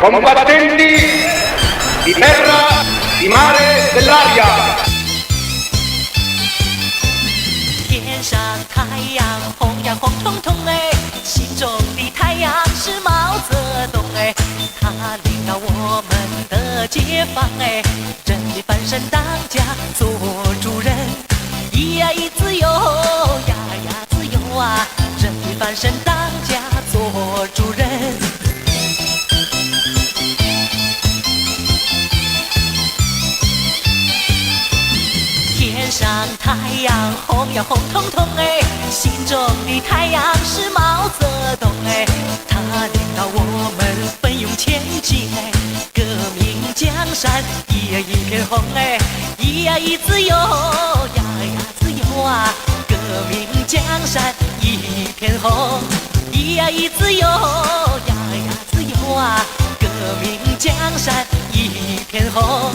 combattenti di terra, di mare, dell'aria. 天上太阳红呀红彤彤哎，心中的太阳是毛泽东哎，他领导我们的解放哎，人民翻身当家做主人，咿呀咿自由呀呀自由啊，人民翻身当家做主人。天上太阳红呀红彤彤哎，心中的太阳是毛泽东哎，他领导我们奋勇前进哎，革命江山一片红哎，咿呀咿自由呀呀自由啊，革命江山一片红，咿呀咿自由呀呀自由啊，革命江山一片红。